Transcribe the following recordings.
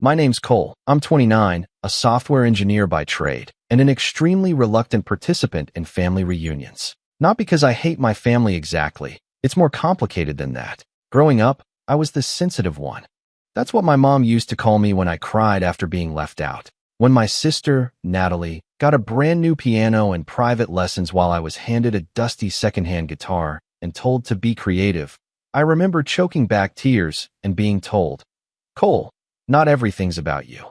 My name's Cole. I'm 29, a software engineer by trade, and an extremely reluctant participant in family reunions. Not because I hate my family exactly. It's more complicated than that. Growing up, I was the sensitive one. That's what my mom used to call me when I cried after being left out. When my sister, Natalie, got a brand new piano and private lessons while I was handed a dusty secondhand guitar and told to be creative, I remember choking back tears and being told, "Cole, not everything's about you."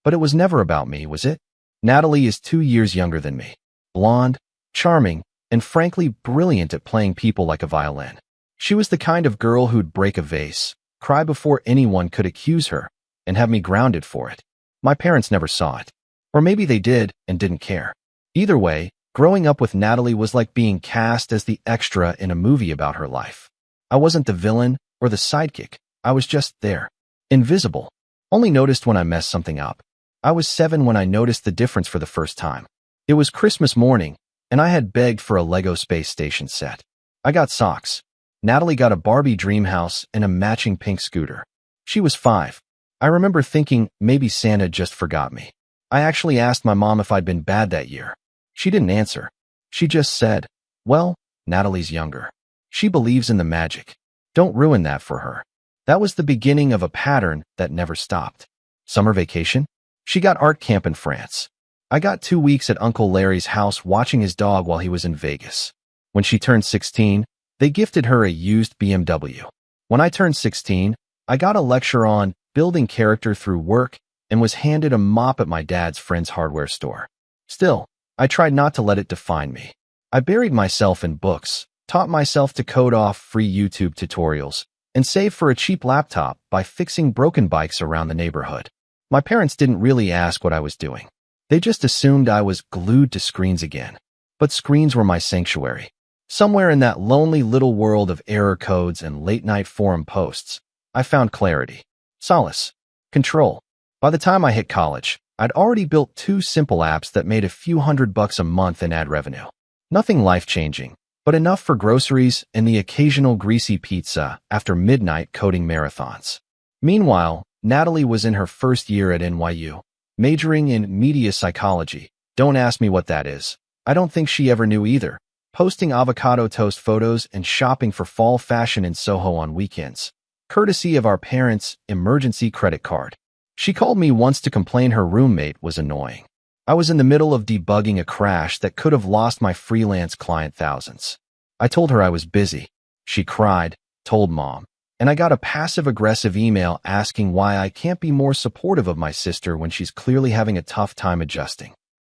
But it was never about me, was it? Natalie is 2 years younger than me. Blonde, charming, and frankly brilliant at playing people like a violin. She was the kind of girl who'd break a vase, cry before anyone could accuse her, and have me grounded for it. My parents never saw it. Or maybe they did and didn't care. Either way, growing up with Natalie was like being cast as the extra in a movie about her life. I wasn't the villain or the sidekick. I was just there. Invisible. Only noticed when I messed something up. I was 7 when I noticed the difference for the first time. It was Christmas morning, and I had begged for a Lego space station set. I got socks. Natalie got a Barbie dream house and a matching pink scooter. She was 5. I remember thinking maybe Santa just forgot me. I actually asked my mom if I'd been bad that year. She didn't answer. She just said, "Well, Natalie's younger. She believes in the magic. Don't ruin that for her." That was the beginning of a pattern that never stopped. Summer vacation? She got art camp in France. I got 2 weeks at Uncle Larry's house watching his dog while he was in Vegas. When she turned 16, they gifted her a used BMW. When I turned 16, I got a lecture on building character through work and was handed a mop at my dad's friend's hardware store. Still, I tried not to let it define me. I buried myself in books, taught myself to code off free YouTube tutorials, and saved for a cheap laptop by fixing broken bikes around the neighborhood. My parents didn't really ask what I was doing. They just assumed I was glued to screens again. But screens were my sanctuary. Somewhere in that lonely little world of error codes and late-night forum posts, I found clarity, solace, control. By the time I hit college, I'd already built 2 simple apps that made a few $100 a month in ad revenue. Nothing life-changing, but enough for groceries and the occasional greasy pizza after midnight coding marathons. Meanwhile, Natalie was in her first year at NYU, majoring in media psychology. Don't ask me what that is. I don't think she ever knew either. Posting avocado toast photos and shopping for fall fashion in Soho on weekends, courtesy of our parents' emergency credit card. She called me once to complain her roommate was annoying. I was in the middle of debugging a crash that could have lost my freelance client thousands. I told her I was busy. She cried, told mom, and I got a passive-aggressive email asking why I can't be more supportive of my sister when she's clearly having a tough time adjusting.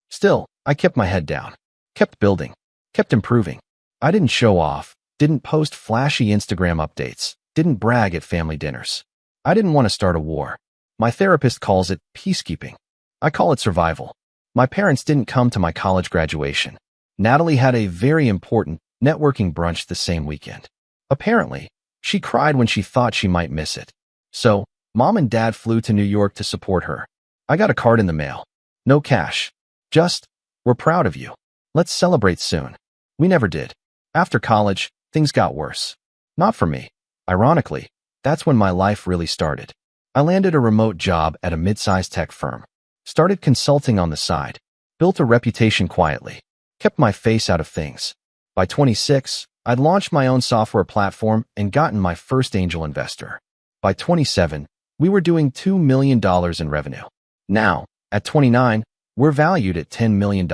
Still, I kept my head down, kept building, kept improving. I didn't show off, didn't post flashy Instagram updates, didn't brag at family dinners. I didn't want to start a war. My therapist calls it peacekeeping. I call it survival. My parents didn't come to my college graduation. Natalie had a very important networking brunch the same weekend. Apparently, she cried when she thought she might miss it. So, mom and dad flew to New York to support her. I got a card in the mail. No cash. Just, "We're proud of you. Let's celebrate soon." We never did. After college, things got worse. Not for me. Ironically, that's when my life really started. I landed a remote job at a mid-sized tech firm. Started consulting on the side. Built a reputation quietly. Kept my face out of things. By 26, I'd launched my own software platform and gotten my first angel investor. By 27, we were doing $2 million in revenue. Now, at 29, we're valued at $10 million.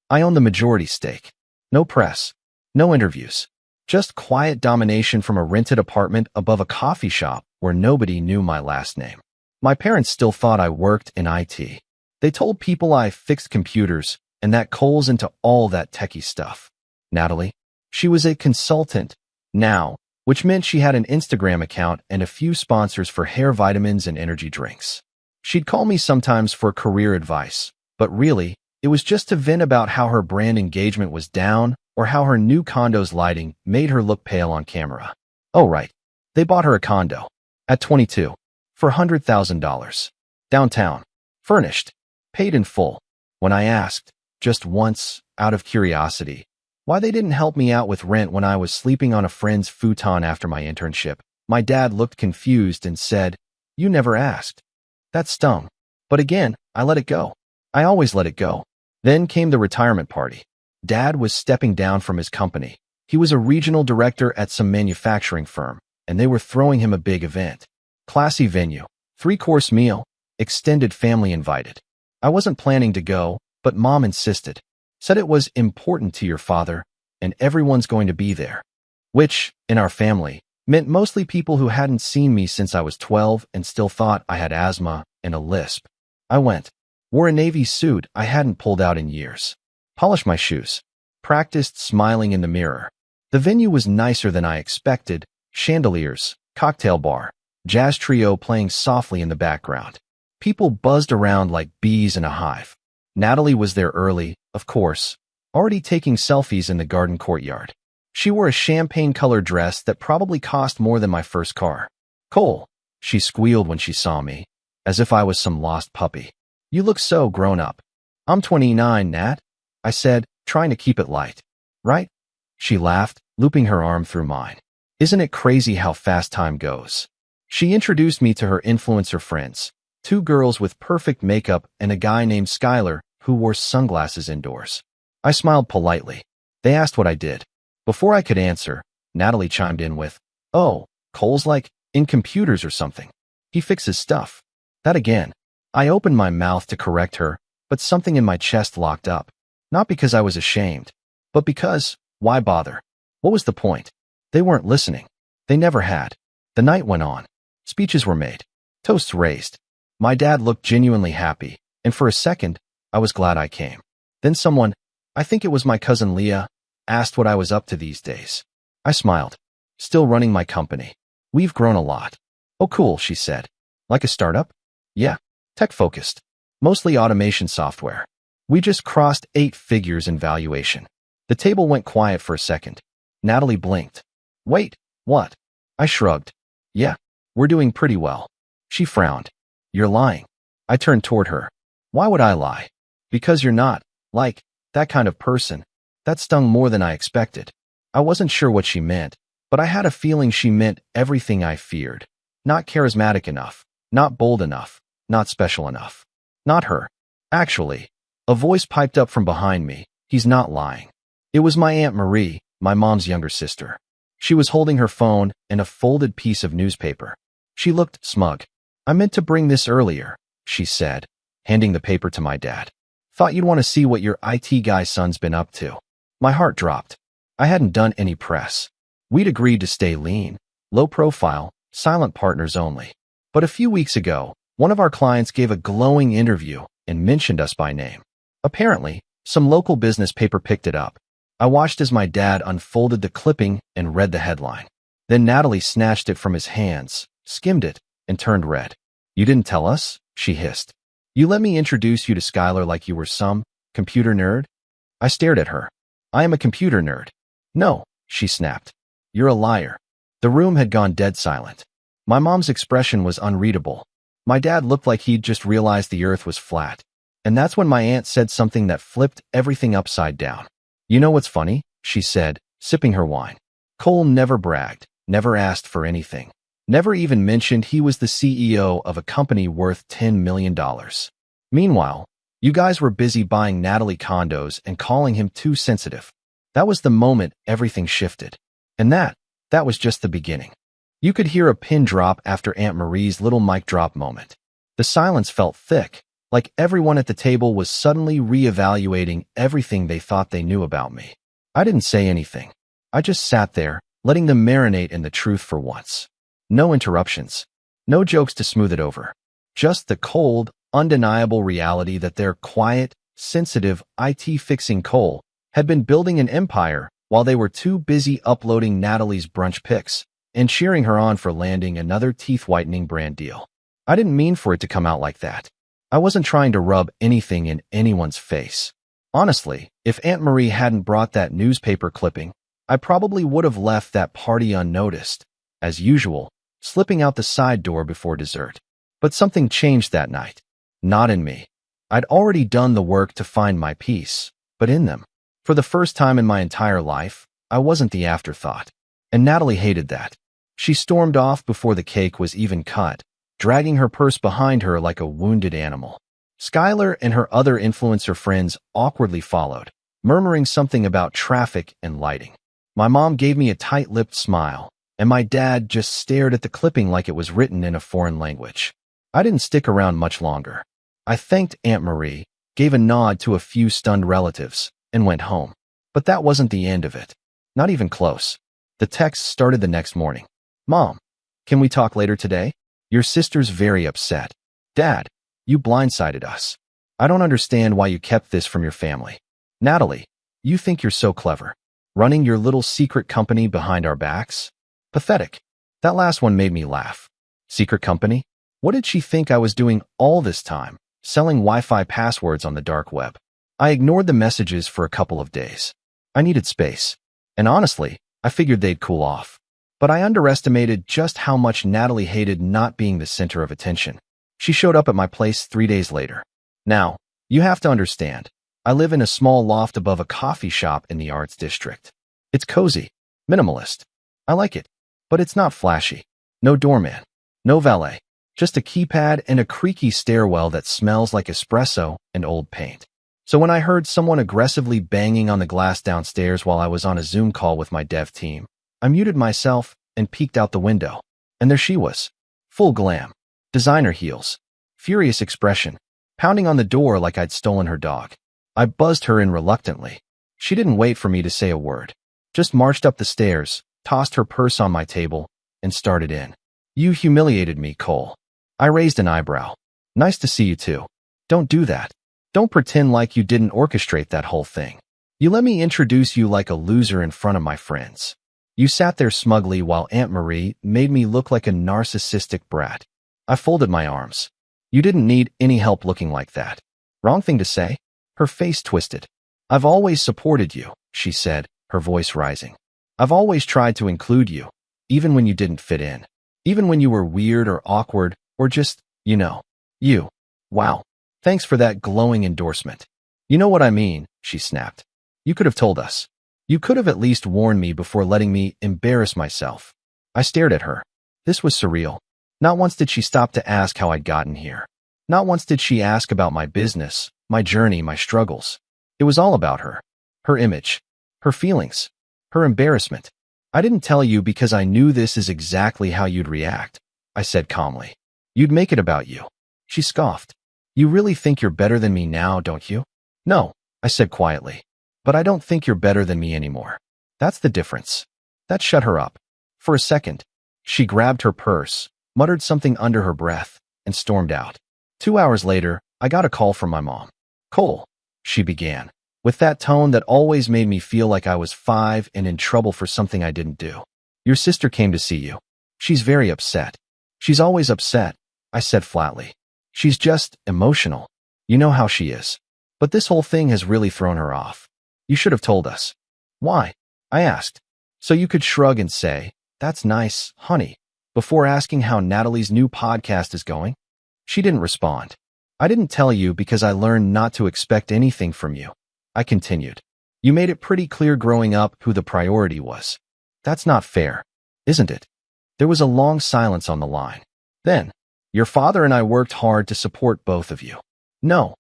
I own the majority stake. No press. No interviews. Just quiet domination from a rented apartment above a coffee shop where nobody knew my last name. My parents still thought I worked in IT. They told people I fixed computers and that Cole's into all that techie stuff. Natalie, she was a consultant now, which meant she had an Instagram account and a few sponsors for hair vitamins and energy drinks. She'd call me sometimes for career advice, but really, it was just to vent about how her brand engagement was down or how her new condo's lighting made her look pale on camera. Oh right, they bought her a condo. At 22. For $100,000. Downtown. Furnished. Paid in full. When I asked, just once, out of curiosity, why they didn't help me out with rent when I was sleeping on a friend's futon after my internship, my dad looked confused and said, "You never asked." That stung. But again, I let it go. I always let it go. Then came the retirement party. Dad was stepping down from his company. He was a regional director at some manufacturing firm, and they were throwing him a big event. Classy venue, 3-course meal, extended family invited. I wasn't planning to go, but Mom insisted. Said it was important to your father, and everyone's going to be there. Which, in our family, meant mostly people who hadn't seen me since I was 12 and still thought I had asthma and a lisp. I went. Wore a navy suit I hadn't pulled out in years. Polished my shoes. Practiced smiling in the mirror. The venue was nicer than I expected. Chandeliers, cocktail bar, jazz trio playing softly in the background. People buzzed around like bees in a hive. Natalie was there early, of course, already taking selfies in the garden courtyard. She wore a champagne-colored dress that probably cost more than my first car. "Cole," she squealed when she saw me, as if I was some lost puppy. "You look so grown up." "I'm 29, Nat," I said, trying to keep it light. "Right?" She laughed, looping her arm through mine. "Isn't it crazy how fast time goes?" She introduced me to her influencer friends, 2 girls with perfect makeup and a guy named Skylar who wore sunglasses indoors. I smiled politely. They asked what I did. Before I could answer, Natalie chimed in with, "Oh, Cole's like in computers or something. He fixes stuff." That again. I opened my mouth to correct her, but something in my chest locked up. Not because I was ashamed, but because, why bother? What was the point? They weren't listening. They never had. The night went on. Speeches were made. Toasts raised. My dad looked genuinely happy, and for a second, I was glad I came. Then someone, I think it was my cousin Leah, asked what I was up to these days. I smiled. "Still running my company. We've grown a lot." "Oh cool," she said. "Like a startup?" "Yeah. Tech-focused. Mostly automation software. We just crossed 8 figures in valuation." The table went quiet for a second. Natalie blinked. "Wait, what?" I shrugged. "Yeah, we're doing pretty well." She frowned. "You're lying." I turned toward her. "Why would I lie?" "Because you're not, like, that kind of person." That stung more than I expected. I wasn't sure what she meant, but I had a feeling she meant everything I feared. Not charismatic enough, not bold enough, not special enough. Not her. Actually, a voice piped up from behind me. "He's not lying." It was my Aunt Marie, my mom's younger sister. She was holding her phone and a folded piece of newspaper. She looked smug. "I meant to bring this earlier," she said, handing the paper to my dad. "Thought you'd want to see what your IT guy's son's been up to." My heart dropped. I hadn't done any press. We'd agreed to stay lean, low profile, silent partners only. But a few weeks ago, one of our clients gave a glowing interview and mentioned us by name. Apparently, some local business paper picked it up. I watched as my dad unfolded the clipping and read the headline. Then Natalie snatched it from his hands, skimmed it, and turned red. "You didn't tell us?" she hissed. "You let me introduce you to Skylar like you were some computer nerd?" I stared at her. "I am a computer nerd." "No," she snapped. "You're a liar." The room had gone dead silent. My mom's expression was unreadable. My dad looked like he'd just realized the earth was flat. And that's when my aunt said something that flipped everything upside down. "You know what's funny?" she said, sipping her wine. "Cole never bragged, never asked for anything, never even mentioned he was the CEO of a company worth $10 million. Meanwhile, you guys were busy buying Natalie condos and calling him too sensitive." That was the moment everything shifted. And that was just the beginning. You could hear a pin drop after Aunt Marie's little mic drop moment. The silence felt thick, like everyone at the table was suddenly reevaluating everything they thought they knew about me. I didn't say anything. I just sat there, letting them marinate in the truth for once. No interruptions. No jokes to smooth it over. Just the cold, undeniable reality that their quiet, sensitive, IT-fixing Cole had been building an empire while they were too busy uploading Natalie's brunch pics and cheering her on for landing another teeth-whitening brand deal. I didn't mean for it to come out like that. I wasn't trying to rub anything in anyone's face. Honestly, if Aunt Marie hadn't brought that newspaper clipping, I probably would have left that party unnoticed, as usual, slipping out the side door before dessert. But something changed that night. Not in me. I'd already done the work to find my peace, but in them. For the first time in my entire life, I wasn't the afterthought. And Natalie hated that. She stormed off before the cake was even cut, dragging her purse behind her like a wounded animal. Skylar and her other influencer friends awkwardly followed, murmuring something about traffic and lighting. My mom gave me a tight-lipped smile, and my dad just stared at the clipping like it was written in a foreign language. I didn't stick around much longer. I thanked Aunt Marie, gave a nod to a few stunned relatives, and went home. But that wasn't the end of it. Not even close. The text started the next morning. Mom, can we talk later today? Your sister's very upset. Dad, you blindsided us. I don't understand why you kept this from your family. Natalie, you think you're so clever. Running your little secret company behind our backs? Pathetic. That last one made me laugh. Secret company? What did she think I was doing all this time, selling Wi-Fi passwords on the dark web? I ignored the messages for a couple of days. I needed space. And honestly, I figured they'd cool off. But I underestimated just how much Natalie hated not being the center of attention. She showed up at my place 3 days later. Now, you have to understand, I live in a small loft above a coffee shop in the Arts District. It's cozy, minimalist. I like it, but it's not flashy. No doorman, no valet, just a keypad and a creaky stairwell that smells like espresso and old paint. So when I heard someone aggressively banging on the glass downstairs while I was on a Zoom call with my dev team, I muted myself and peeked out the window. And there she was, full glam, designer heels, furious expression, pounding on the door like I'd stolen her dog. I buzzed her in reluctantly. She didn't wait for me to say a word, just marched up the stairs, tossed her purse on my table, and started in. You humiliated me, Cole. I raised an eyebrow. Nice to see you too. Don't do that. Don't pretend like you didn't orchestrate that whole thing. You let me introduce you like a loser in front of my friends. You sat there smugly while Aunt Marie made me look like a narcissistic brat. I folded my arms. You didn't need any help looking like that. Wrong thing to say? Her face twisted. I've always supported you, she said, her voice rising. I've always tried to include you, even when you didn't fit in. Even when you were weird or awkward, or just, you. Wow. Thanks for that glowing endorsement. You know what I mean, she snapped. You could have told us. You could have at least warned me before letting me embarrass myself. I stared at her. This was surreal. Not once did she stop to ask how I'd gotten here. Not once did she ask about my business, my journey, my struggles. It was all about her. Her image. Her feelings. Her embarrassment. I didn't tell you because I knew this is exactly how you'd react, I said calmly. You'd make it about you. She scoffed. You really think you're better than me now, don't you? No, I said quietly. But I don't think you're better than me anymore. That's the difference. That shut her up. For a second, she grabbed her purse, muttered something under her breath, and stormed out. 2 hours later, I got a call from my mom. Cole, she began, with that tone that always made me feel like I was 5 and in trouble for something I didn't do. Your sister came to see you. She's very upset. She's always upset, I said flatly. She's just emotional. You know how she is. But this whole thing has really thrown her off. You should have told us. Why? I asked. So you could shrug and say, that's nice, honey, before asking how Natalie's new podcast is going. She didn't respond. I didn't tell you because I learned not to expect anything from you. I continued. You made it pretty clear growing up who the priority was. That's not fair, isn't it? There was a long silence on the line. Then, your father and I worked hard to support both of you. No,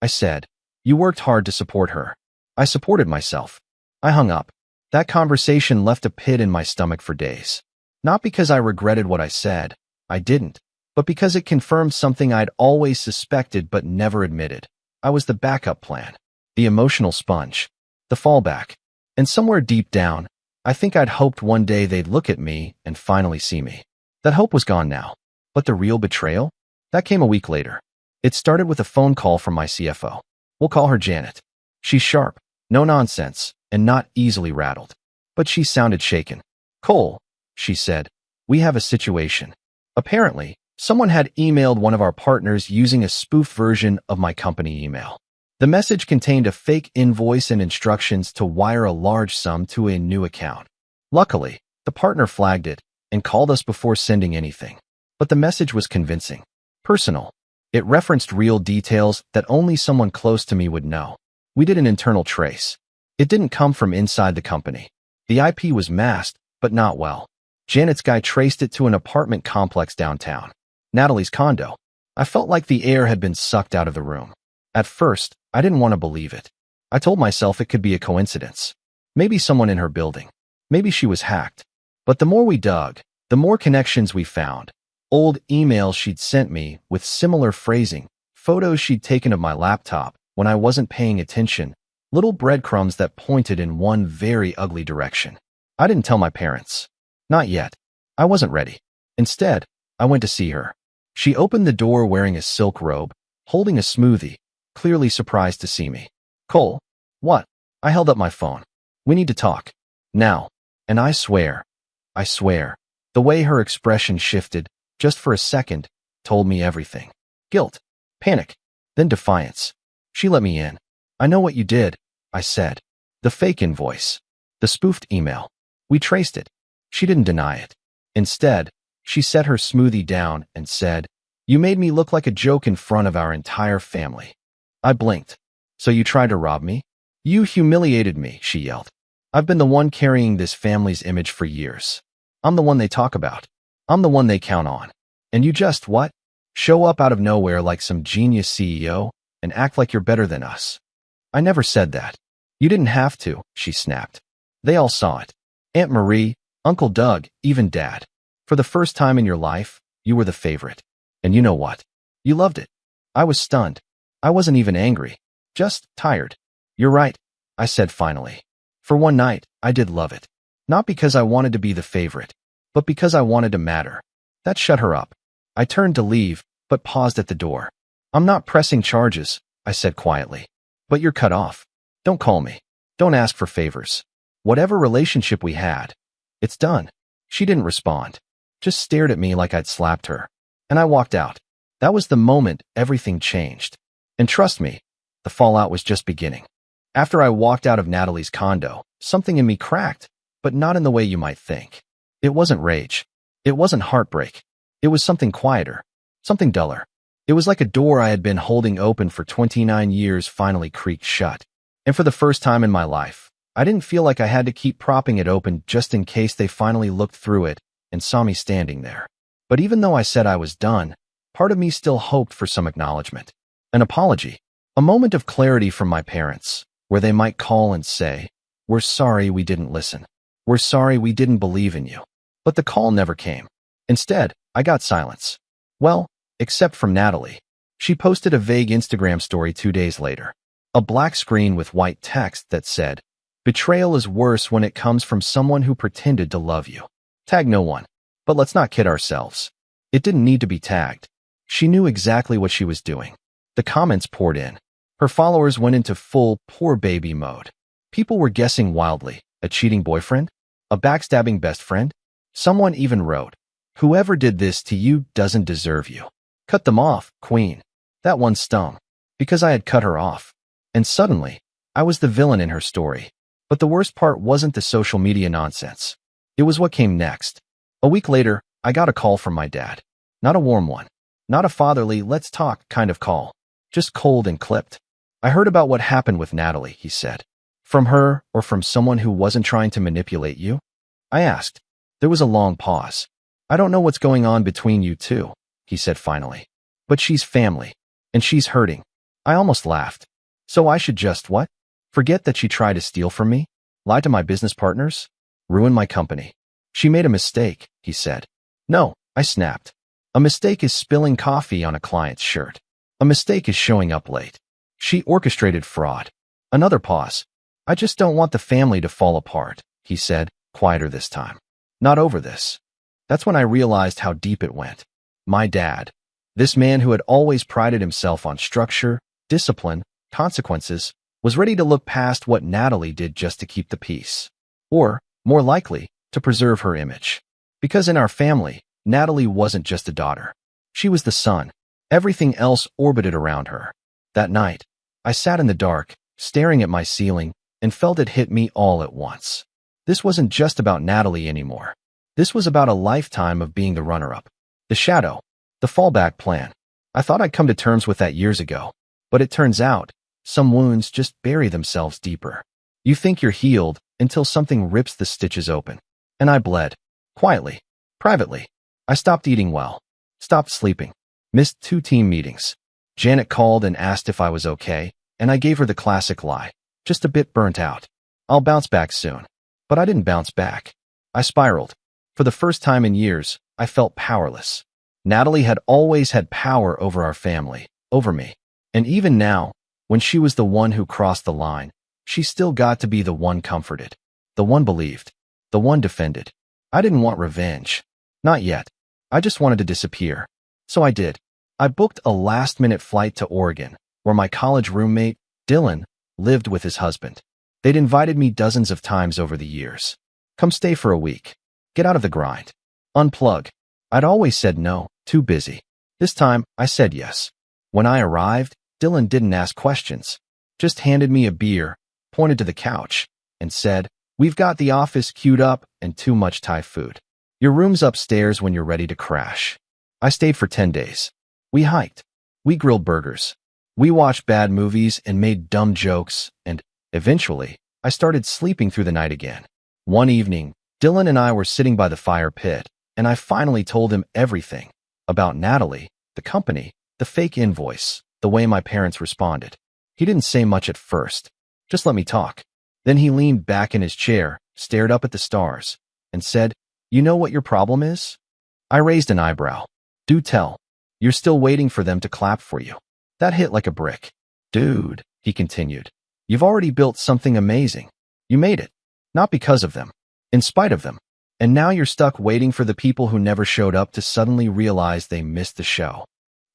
I said. You worked hard to support her. I supported myself. I hung up. That conversation left a pit in my stomach for days. Not because I regretted what I said. I didn't. But because it confirmed something I'd always suspected but never admitted. I was the backup plan. The emotional sponge. The fallback. And somewhere deep down, I think I'd hoped one day they'd look at me and finally see me. That hope was gone now. But the real betrayal? That came a week later. It started with a phone call from my CFO. We'll call her Janet. She's sharp, no nonsense, and not easily rattled. But she sounded shaken. Cole, she said, we have a situation. Apparently, someone had emailed one of our partners using a spoof version of my company email. The message contained a fake invoice and instructions to wire a large sum to a new account. Luckily, the partner flagged it and called us before sending anything. But the message was convincing. Personal. It referenced real details that only someone close to me would know. We did an internal trace. It didn't come from inside the company. The IP was masked, but not well. Janet's guy traced it to an apartment complex downtown. Natalie's condo. I felt like the air had been sucked out of the room. At first, I didn't want to believe it. I told myself it could be a coincidence. Maybe someone in her building. Maybe she was hacked. But the more we dug, the more connections we found. Old emails she'd sent me with similar phrasing, photos she'd taken of my laptop when I wasn't paying attention, little breadcrumbs that pointed in one very ugly direction. I didn't tell my parents. Not yet. I wasn't ready. Instead, I went to see her. She opened the door wearing a silk robe, holding a smoothie, clearly surprised to see me. Cole, what? I held up my phone. We need to talk. Now. And I swear, the way her expression shifted, just for a second, told me everything. Guilt, panic, then defiance. She let me in. I know what you did, I said. The fake invoice. The spoofed email. We traced it. She didn't deny it. Instead, she set her smoothie down and said, "You made me look like a joke in front of our entire family." I blinked. "So you tried to rob me? You humiliated me," she yelled. "I've been the one carrying this family's image for years. I'm the one they talk about. I'm the one they count on. And you just, what? Show up out of nowhere like some genius CEO and act like you're better than us." "I never said that." "You didn't have to," she snapped. "They all saw it. Aunt Marie, Uncle Doug, even Dad. For the first time in your life, you were the favorite. And you know what? You loved it." I was stunned. I wasn't even angry. Just tired. "You're right," I said finally. For one night, I did love it. Not because I wanted to be the favorite, but because I wanted to matter. That shut her up. I turned to leave, but paused at the door. "I'm not pressing charges," I said quietly. "But you're cut off. Don't call me. Don't ask for favors. Whatever relationship we had, it's done." She didn't respond, just stared at me like I'd slapped her. And I walked out. That was the moment everything changed. And trust me, the fallout was just beginning. After I walked out of Natalie's condo, something in me cracked, but not in the way you might think. It wasn't rage. It wasn't heartbreak. It was something quieter, something duller. It was like a door I had been holding open for 29 years finally creaked shut. And for the first time in my life, I didn't feel like I had to keep propping it open just in case they finally looked through it and saw me standing there. But even though I said I was done, part of me still hoped for some acknowledgement. An apology. A moment of clarity from my parents, where they might call and say, "We're sorry we didn't listen. We're sorry we didn't believe in you." But the call never came. Instead, I got silence. Well, except from Natalie. She posted a vague Instagram story 2 days later. A black screen with white text that said, "Betrayal is worse when it comes from someone who pretended to love you." Tag no one. But let's not kid ourselves. It didn't need to be tagged. She knew exactly what she was doing. The comments poured in. Her followers went into full poor baby mode. People were guessing wildly. A cheating boyfriend? A backstabbing best friend? Someone even wrote, "Whoever did this to you doesn't deserve you. Cut them off, queen." That one stung, because I had cut her off. And suddenly, I was the villain in her story. But the worst part wasn't the social media nonsense. It was what came next. A week later, I got a call from my dad. Not a warm one. Not a fatherly, let's talk kind of call. Just cold and clipped. "I heard about what happened with Natalie," he said. "From her or from someone who wasn't trying to manipulate you?" I asked. There was a long pause. "I don't know what's going on between you two," he said finally. "But she's family. And she's hurting." I almost laughed. So I should just what? Forget that she tried to steal from me? Lie to my business partners? Ruin my company? "She made a mistake," he said. "No," I snapped. "A mistake is spilling coffee on a client's shirt. A mistake is showing up late. She orchestrated fraud." Another pause. "I just don't want the family to fall apart," he said, quieter this time. "Not over this." That's when I realized how deep it went. My dad, this man who had always prided himself on structure, discipline, consequences, was ready to look past what Natalie did just to keep the peace. Or, more likely, to preserve her image. Because in our family, Natalie wasn't just a daughter. She was the sun. Everything else orbited around her. That night, I sat in the dark, staring at my ceiling, and felt it hit me all at once. This wasn't just about Natalie anymore. This was about a lifetime of being the runner-up, the shadow, the fallback plan. I thought I'd come to terms with that years ago, but it turns out, some wounds just bury themselves deeper. You think you're healed until something rips the stitches open. And I bled. Quietly. Privately. I stopped eating well. Stopped sleeping. Missed 2 team meetings. Janet called and asked if I was okay, and I gave her the classic lie. Just a bit burnt out. I'll bounce back soon. But I didn't bounce back. I spiraled. For the first time in years, I felt powerless. Natalie had always had power over our family, over me. And even now, when she was the one who crossed the line, she still got to be the one comforted, the one believed, the one defended. I didn't want revenge. Not yet. I just wanted to disappear. So I did. I booked a last-minute flight to Oregon, where my college roommate, Dylan, lived with his husband. They'd invited me dozens of times over the years. Come stay for a week. Get out of the grind. Unplug. I'd always said no, too busy. This time, I said yes. When I arrived, Dylan didn't ask questions. Just handed me a beer, pointed to the couch, and said, "We've got the office queued up and too much Thai food. Your room's upstairs when you're ready to crash." I stayed for 10 days. We hiked. We grilled burgers. We watched bad movies and made dumb jokes, and eventually, I started sleeping through the night again. One evening, Dylan and I were sitting by the fire pit, and I finally told him everything about Natalie, the company, the fake invoice, the way my parents responded. He didn't say much at first. Just let me talk. Then he leaned back in his chair, stared up at the stars, and said, "You know what your problem is?" I raised an eyebrow. "Do tell. You're still waiting for them to clap for you." That hit like a brick. "Dude," he continued, "you've already built something amazing. You made it. Not because of them. In spite of them. And now you're stuck waiting for the people who never showed up to suddenly realize they missed the show."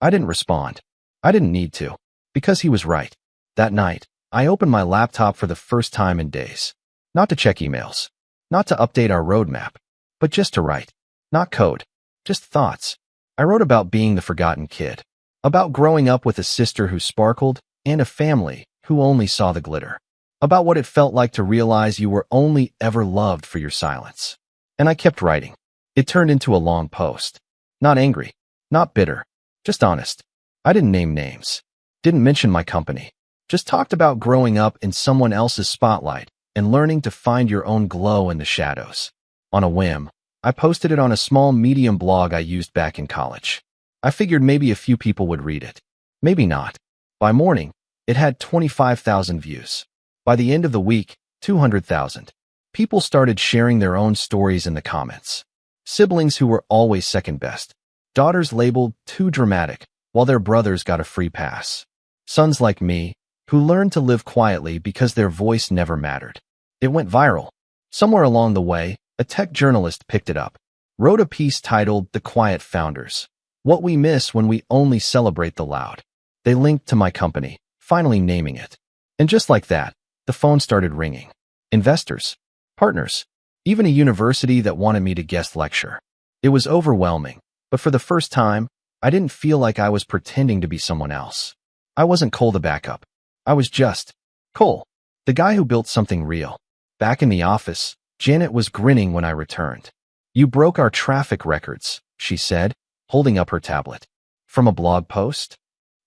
I didn't respond. I didn't need to. Because he was right. That night, I opened my laptop for the first time in days. Not to check emails. Not to update our roadmap. But just to write. Not code. Just thoughts. I wrote about being the forgotten kid. About growing up with a sister who sparkled and a family who only saw the glitter. About what it felt like to realize you were only ever loved for your silence. And I kept writing. It turned into a long post. Not angry. Not bitter. Just honest. I didn't name names. Didn't mention my company. Just talked about growing up in someone else's spotlight and learning to find your own glow in the shadows. On a whim, I posted it on a small Medium blog I used back in college. I figured maybe a few people would read it. Maybe not. By morning, it had 25,000 views. By the end of the week, 200,000. People started sharing their own stories in the comments. Siblings who were always second best. Daughters labeled too dramatic, while their brothers got a free pass. Sons like me, who learned to live quietly because their voice never mattered. It went viral. Somewhere along the way, a tech journalist picked it up. Wrote a piece titled "The Quiet Founders: What We Miss When We Only Celebrate the Loud." They linked to my company, finally naming it. And just like that, the phone started ringing. Investors, partners, even a university that wanted me to guest lecture. It was overwhelming, but for the first time, I didn't feel like I was pretending to be someone else. I wasn't Cole the backup. I was just Cole, the guy who built something real. Back in the office, Janet was grinning when I returned. "You broke our traffic records," she said, holding up her tablet. "From a blog post?"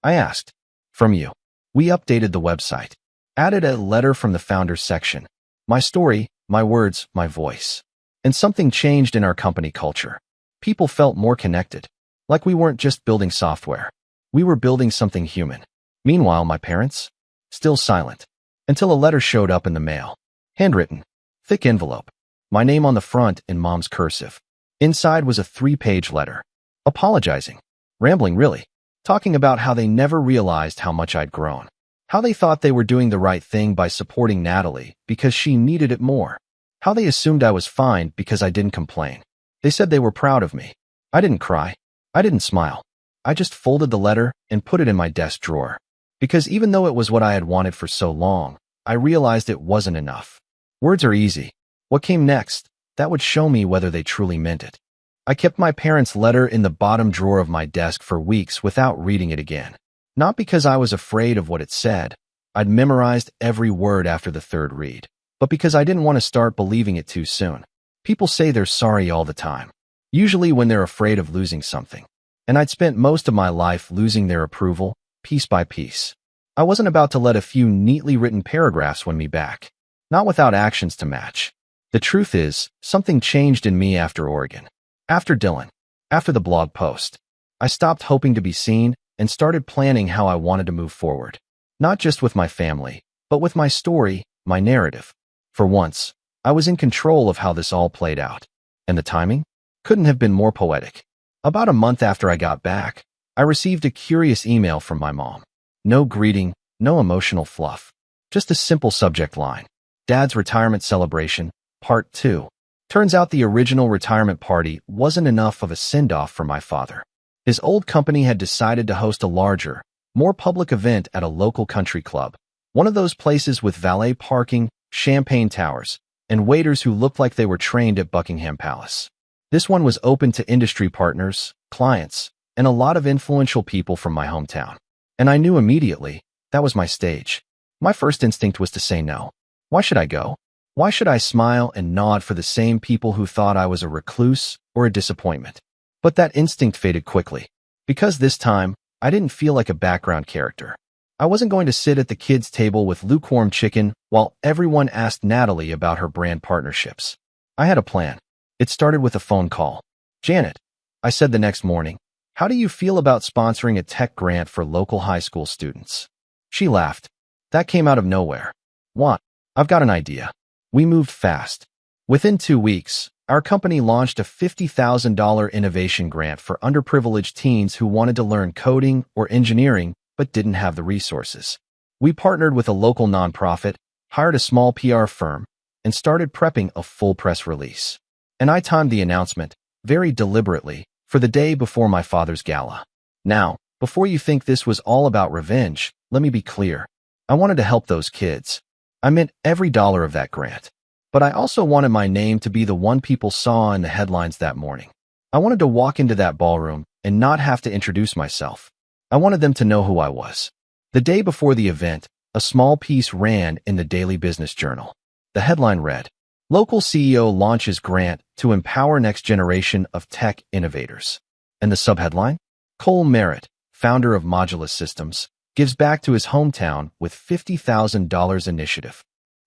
I asked. "From you. We updated the website. Added a letter from the founders section. My story, my words, my voice. And something changed in our company culture. People felt more connected. Like we weren't just building software. We were building something human." Meanwhile, my parents? Still silent. Until a letter showed up in the mail. Handwritten. Thick envelope. My name on the front in Mom's cursive. Inside was a 3-page letter. Apologizing. Rambling, really. Talking about how they never realized how much I'd grown. How they thought they were doing the right thing by supporting Natalie because she needed it more. How they assumed I was fine because I didn't complain. They said they were proud of me. I didn't cry. I didn't smile. I just folded the letter and put it in my desk drawer. Because even though it was what I had wanted for so long, I realized it wasn't enough. Words are easy. What came next? That would show me whether they truly meant it. I kept my parents' letter in the bottom drawer of my desk for weeks without reading it again. Not because I was afraid of what it said. I'd memorized every word after the 3rd read. But because I didn't want to start believing it too soon. People say they're sorry all the time. Usually when they're afraid of losing something. And I'd spent most of my life losing their approval, piece by piece. I wasn't about to let a few neatly written paragraphs win me back. Not without actions to match. The truth is, something changed in me after Oregon. After Dylan. After the blog post. I stopped hoping to be seen and started planning how I wanted to move forward. Not just with my family, but with my story, my narrative. For once, I was in control of how this all played out. And the timing? Couldn't have been more poetic. About a month after I got back, I received a curious email from my mom. No greeting, no emotional fluff. Just a simple subject line. Dad's retirement celebration, part 2. Turns out the original retirement party wasn't enough of a send-off for my father. His old company had decided to host a larger, more public event at a local country club. One of those places with valet parking, champagne towers, and waiters who looked like they were trained at Buckingham Palace. This one was open to industry partners, clients, and a lot of influential people from my hometown. And I knew immediately that was my stage. My first instinct was to say no. Why should I go? Why should I smile and nod for the same people who thought I was a recluse or a disappointment? But that instinct faded quickly, because this time, I didn't feel like a background character. I wasn't going to sit at the kids' table with lukewarm chicken while everyone asked Natalie about her brand partnerships. I had a plan. It started with a phone call. Janet, I said the next morning, how do you feel about sponsoring a tech grant for local high school students? She laughed. That came out of nowhere. What? I've got an idea. We moved fast. Within 2 weeks, our company launched a $50,000 innovation grant for underprivileged teens who wanted to learn coding or engineering but didn't have the resources. We partnered with a local nonprofit, hired a small PR firm, and started prepping a full press release. And I timed the announcement, very deliberately, for the day before my father's gala. Now, before you think this was all about revenge, let me be clear. I wanted to help those kids. I meant every dollar of that grant. But I also wanted my name to be the one people saw in the headlines that morning. I wanted to walk into that ballroom and not have to introduce myself. I wanted them to know who I was. The day before the event, a small piece ran in the Daily Business Journal. The headline read, Local CEO launches grant to empower next generation of tech innovators. And the subheadline? Cole Merritt, founder of Modulus Systems, gives back to his hometown with $50,000 initiative.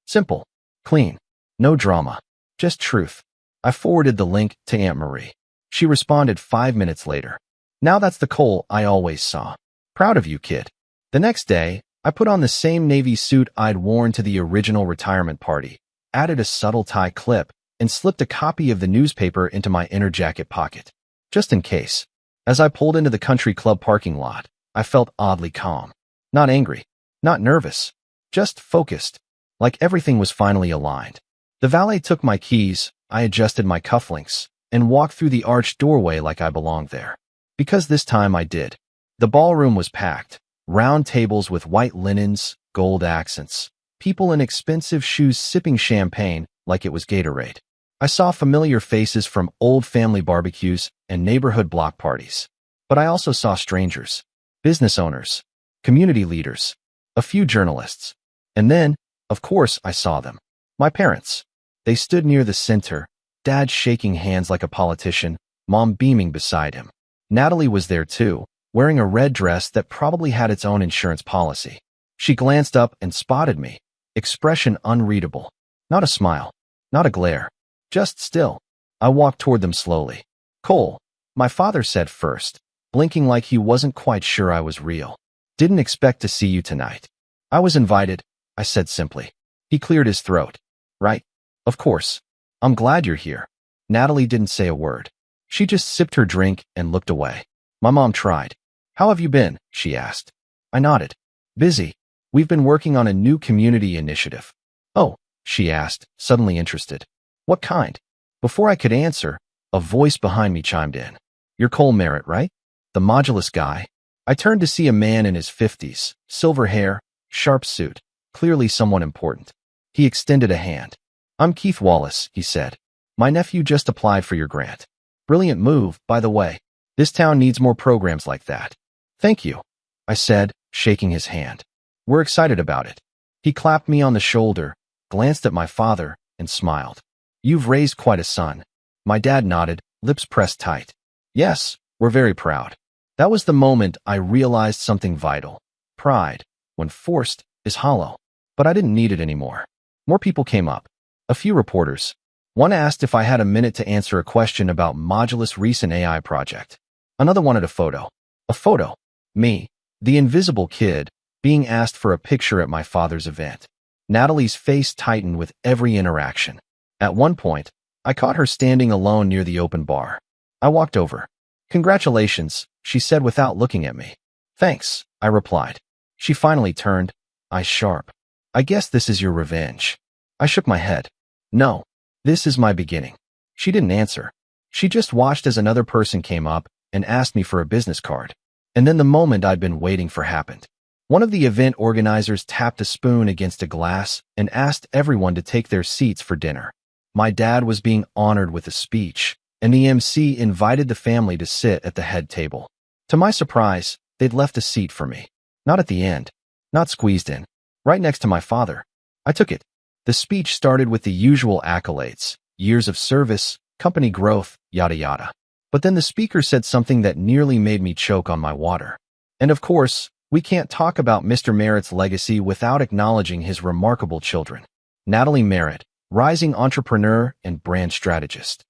Simple. Clean. No drama. Just truth. I forwarded the link to Aunt Marie. She responded 5 minutes later. Now that's the Cole I always saw. Proud of you, kid. The next day, I put on the same navy suit I'd worn to the original retirement party, added a subtle tie clip, and slipped a copy of the newspaper into my inner jacket pocket. Just in case. As I pulled into the country club parking lot, I felt oddly calm. Not angry. Not nervous. Just focused. Like everything was finally aligned. The valet took my keys, I adjusted my cufflinks, and walked through the arched doorway like I belonged there. Because this time I did. The ballroom was packed. Round tables with white linens, gold accents. People in expensive shoes sipping champagne like it was Gatorade. I saw familiar faces from old family barbecues and neighborhood block parties. But I also saw strangers. Business owners. Community leaders. A few journalists. And then, of course, I saw them. My parents. They stood near the center, Dad shaking hands like a politician, Mom beaming beside him. Natalie was there too, wearing a red dress that probably had its own insurance policy. She glanced up and spotted me, expression unreadable. Not a smile, not a glare, just still. I walked toward them slowly. Cole, my father said first, blinking like he wasn't quite sure I was real. Didn't expect to see you tonight. I was invited, I said simply. He cleared his throat. Right. Of course. I'm glad you're here. Natalie didn't say a word. She just sipped her drink and looked away. My mom tried. How have you been? She asked. I nodded. Busy. We've been working on a new community initiative. Oh, she asked, suddenly interested. What kind? Before I could answer, a voice behind me chimed in. You're Cole Merritt, right? The Modulus guy. I turned to see a man in his 50s, silver hair, sharp suit, clearly someone important. He extended a hand. I'm Keith Wallace, he said. My nephew just applied for your grant. Brilliant move, by the way. This town needs more programs like that. Thank you, I said, shaking his hand. We're excited about it. He clapped me on the shoulder, glanced at my father, and smiled. You've raised quite a son. My dad nodded, lips pressed tight. Yes, we're very proud. That was the moment I realized something vital. Pride, when forced, is hollow. But I didn't need it anymore. More people came up. A few reporters. One asked if I had a minute to answer a question about Modulus' recent AI project. Another wanted a photo. A photo. Me, the invisible kid, being asked for a picture at my father's event. Natalie's face tightened with every interaction. At one point, I caught her standing alone near the open bar. I walked over. "Congratulations," she said without looking at me. "Thanks," I replied. She finally turned, eyes sharp. "I guess this is your revenge." I shook my head. "No, this is my beginning." She didn't answer. She just watched as another person came up and asked me for a business card. And then the moment I'd been waiting for happened. One of the event organizers tapped a spoon against a glass and asked everyone to take their seats for dinner. My dad was being honored with a speech, and the MC invited the family to sit at the head table. To my surprise, they'd left a seat for me. Not at the end, not squeezed in, right next to my father. I took it. The speech started with the usual accolades, years of service, company growth, yada yada. But then the speaker said something that nearly made me choke on my water. And of course, we can't talk about Mr. Merritt's legacy without acknowledging his remarkable children. Natalie Merritt, rising entrepreneur and brand strategist.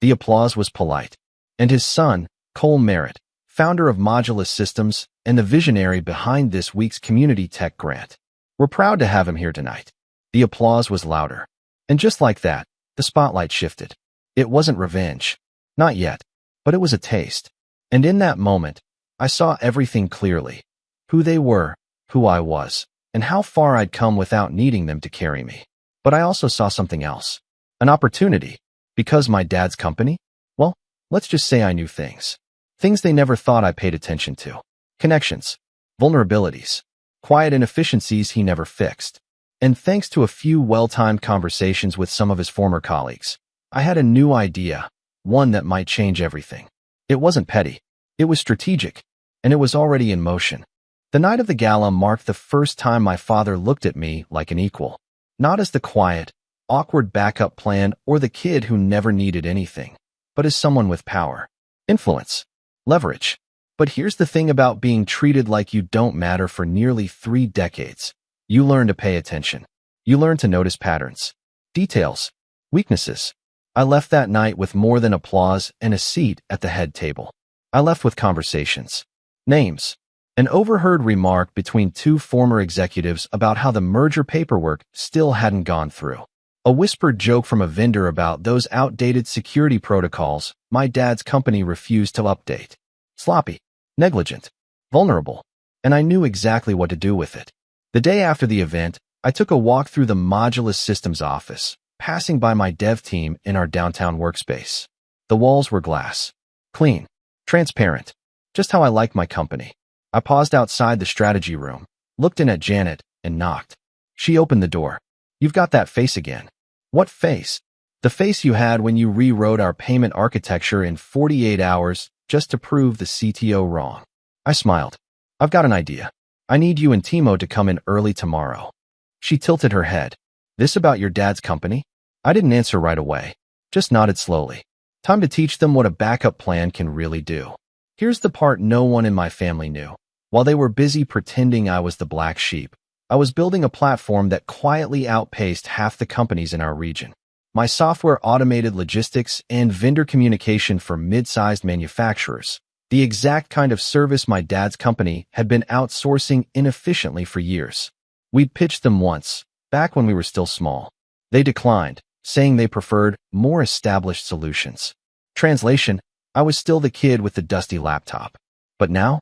The applause was polite. And his son, Cole Merritt, founder of Modulus Systems and the visionary behind this week's Community Tech Grant. We're proud to have him here tonight. The applause was louder. And just like that, the spotlight shifted. It wasn't revenge. Not yet. But it was a taste. And in that moment, I saw everything clearly. Who they were, who I was, and how far I'd come without needing them to carry me. But I also saw something else. An opportunity. Because my dad's company? Well, let's just say I knew things. Things they never thought I paid attention to. Connections. Vulnerabilities. Quiet inefficiencies he never fixed. And thanks to a few well-timed conversations with some of his former colleagues, I had a new idea, one that might change everything. It wasn't petty. It was strategic. And it was already in motion. The night of the gala marked the first time my father looked at me like an equal. Not as the quiet, awkward backup plan or the kid who never needed anything, but as someone with power, influence, leverage. But here's the thing about being treated like you don't matter for nearly 3 decades. You learn to pay attention. You learn to notice patterns, details, weaknesses. I left that night with more than applause and a seat at the head table. I left with conversations, names, an overheard remark between 2 former executives about how the merger paperwork still hadn't gone through. A whispered joke from a vendor about those outdated security protocols my dad's company refused to update. Sloppy, negligent, vulnerable, and I knew exactly what to do with it. The day after the event, I took a walk through the Modulus Systems office, passing by my dev team in our downtown workspace. The walls were glass, clean, transparent, just how I like my company. I paused outside the strategy room, looked in at Janet, and knocked. She opened the door. "You've got that face again." "What face?" "The face you had when you rewrote our payment architecture in 48 hours just to prove the CTO wrong." I smiled. "I've got an idea. I need you and Timo to come in early tomorrow." She tilted her head. "This about your dad's company?" I didn't answer right away, just nodded slowly. Time to teach them what a backup plan can really do. Here's the part no one in my family knew. While they were busy pretending I was the black sheep, I was building a platform that quietly outpaced half the companies in our region. My software automated logistics and vendor communication for mid-sized manufacturers, the exact kind of service my dad's company had been outsourcing inefficiently for years. We'd pitched them once, back when we were still small. They declined, saying they preferred more established solutions. Translation: I was still the kid with the dusty laptop. But now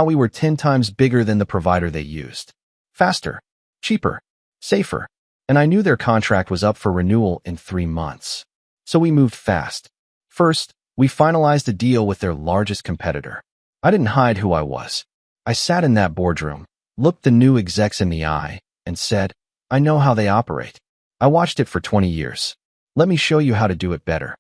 we were 10 times bigger than the provider they used. Faster, cheaper, safer. And I knew their contract was up for renewal in 3 months. So we moved fast. First, we finalized a deal with their largest competitor. I didn't hide who I was. I sat in that boardroom, looked the new execs in the eye, and said, "I know how they operate. I watched it for 20 years. Let me show you how to do it better."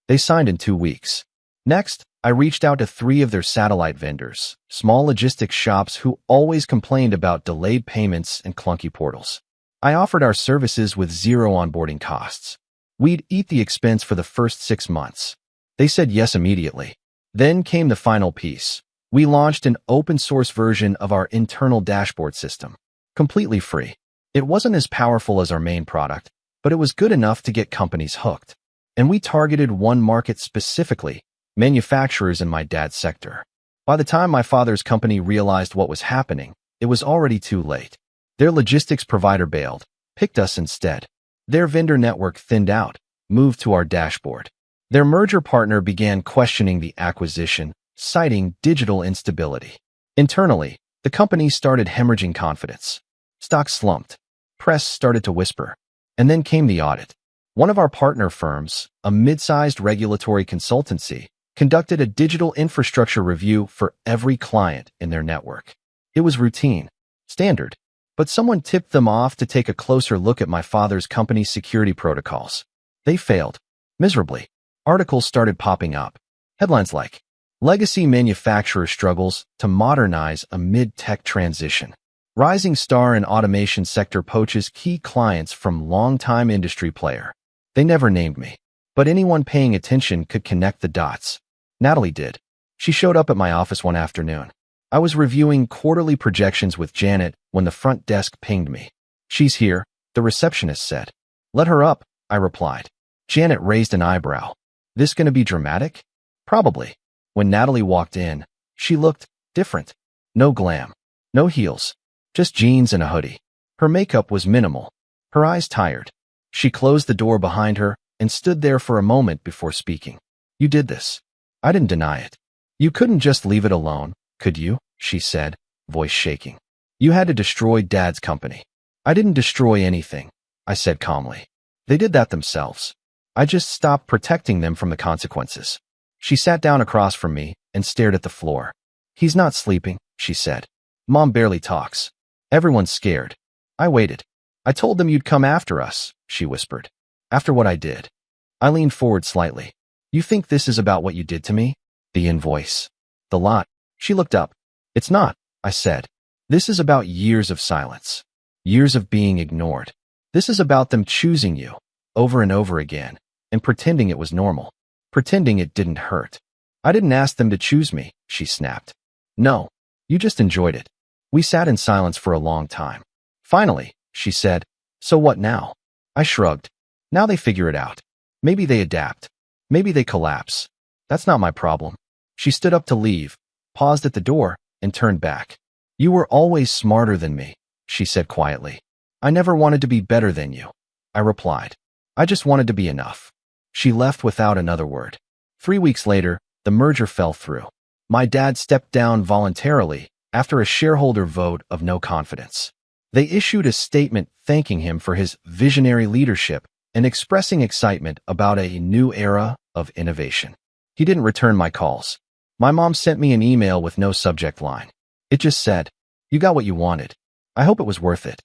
They signed in 2 weeks. Next, I reached out to 3 of their satellite vendors, small logistics shops who always complained about delayed payments and clunky portals. I offered our services with 0 onboarding costs. We'd eat the expense for the first 6 months. They said yes immediately. Then came the final piece. We launched an open-source version of our internal dashboard system, completely free. It wasn't as powerful as our main product, but it was good enough to get companies hooked. And we targeted one market specifically, manufacturers in my dad's sector. By the time my father's company realized what was happening, it was already too late. Their logistics provider bailed, picked us instead. Their vendor network thinned out, moved to our dashboard. Their merger partner began questioning the acquisition, citing digital instability. Internally, the company started hemorrhaging confidence. Stocks slumped. Press started to whisper. And then came the audit. One of our partner firms, a mid-sized regulatory consultancy, conducted a digital infrastructure review for every client in their network. It was routine, standard, but someone tipped them off to take a closer look at my father's company's security protocols. They failed, miserably. Articles started popping up. Headlines like, "Legacy manufacturer struggles to modernize amid tech transition." "Rising star in automation sector poaches key clients from longtime industry player." They never named me, but anyone paying attention could connect the dots. Natalie did. She showed up at my office one afternoon. I was reviewing quarterly projections with Janet when the front desk pinged me. "She's here," the receptionist said. "Let her up," I replied. Janet raised an eyebrow. "This gonna be dramatic?" "Probably." When Natalie walked in, she looked different. No glam, no heels, just jeans and a hoodie. Her makeup was minimal, her eyes tired. She closed the door behind her and stood there for a moment before speaking. "You did this." I didn't deny it. "You couldn't just leave it alone, could you?" she said, voice shaking. "You had to destroy Dad's company." "I didn't destroy anything," I said calmly. "They did that themselves. I just stopped protecting them from the consequences." She sat down across from me and stared at the floor. "He's not sleeping," she said. "Mom barely talks. Everyone's scared." I waited. "I told them you'd come after us," she whispered. "After what I did." I leaned forward slightly. "You think this is about what you did to me? The invoice? The lot?" She looked up. "It's not," I said. "This is about years of silence. Years of being ignored. This is about them choosing you, over and over again, and pretending it was normal. Pretending it didn't hurt." "I didn't ask them to choose me," she snapped. "No, you just enjoyed it." We sat in silence for a long time. Finally, she said, "So what now?" I shrugged. "Now they figure it out. Maybe they adapt. Maybe they collapse. That's not my problem." She stood up to leave, paused at the door, and turned back. "You were always smarter than me," she said quietly. "I never wanted to be better than you," I replied. "I just wanted to be enough." She left without another word. 3 weeks later, the merger fell through. My dad stepped down voluntarily after a shareholder vote of no confidence. They issued a statement thanking him for his visionary leadership and expressing excitement about a new era of innovation. He didn't return my calls. My mom sent me an email with no subject line. It just said, "You got what you wanted. I hope it was worth it."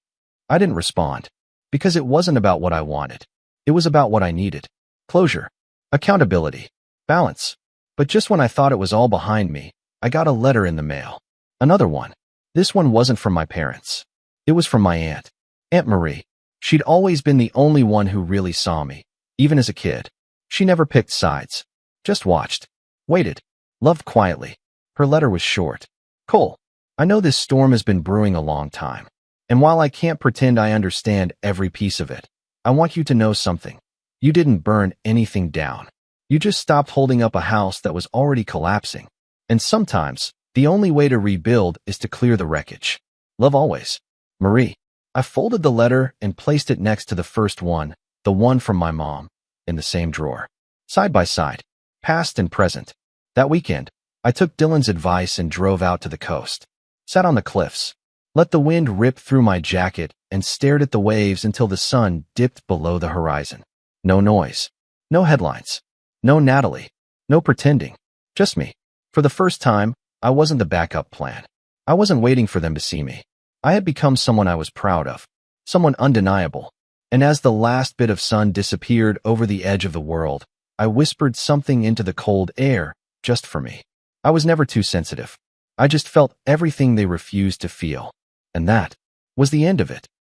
I didn't respond, because it wasn't about what I wanted. It was about what I needed. Closure, accountability, balance. But just when I thought it was all behind me, I got a letter in the mail. Another one. This one wasn't from my parents. It was from my aunt, Aunt Marie. She'd always been the only one who really saw me, even as a kid. She never picked sides, just watched, waited, loved quietly. Her letter was short. "Cole, I know this storm has been brewing a long time, and while I can't pretend I understand every piece of it, I want you to know something. You didn't burn anything down. You just stopped holding up a house that was already collapsing. And sometimes, the only way to rebuild is to clear the wreckage. Love always. Marie." I folded the letter and placed it next to the first one, the one from my mom, in the same drawer. Side by side, past and present. That weekend, I took Dylan's advice and drove out to the coast. Sat on the cliffs, let the wind rip through my jacket, and stared at the waves until the sun dipped below the horizon. No noise. No headlines. No Natalie. No pretending. Just me. For the first time, I wasn't the backup plan. I wasn't waiting for them to see me. I had become someone I was proud of, someone undeniable. And as the last bit of sun disappeared over the edge of the world, I whispered something into the cold air, just for me. I was never too sensitive. I just felt everything they refused to feel. And that was the end of it.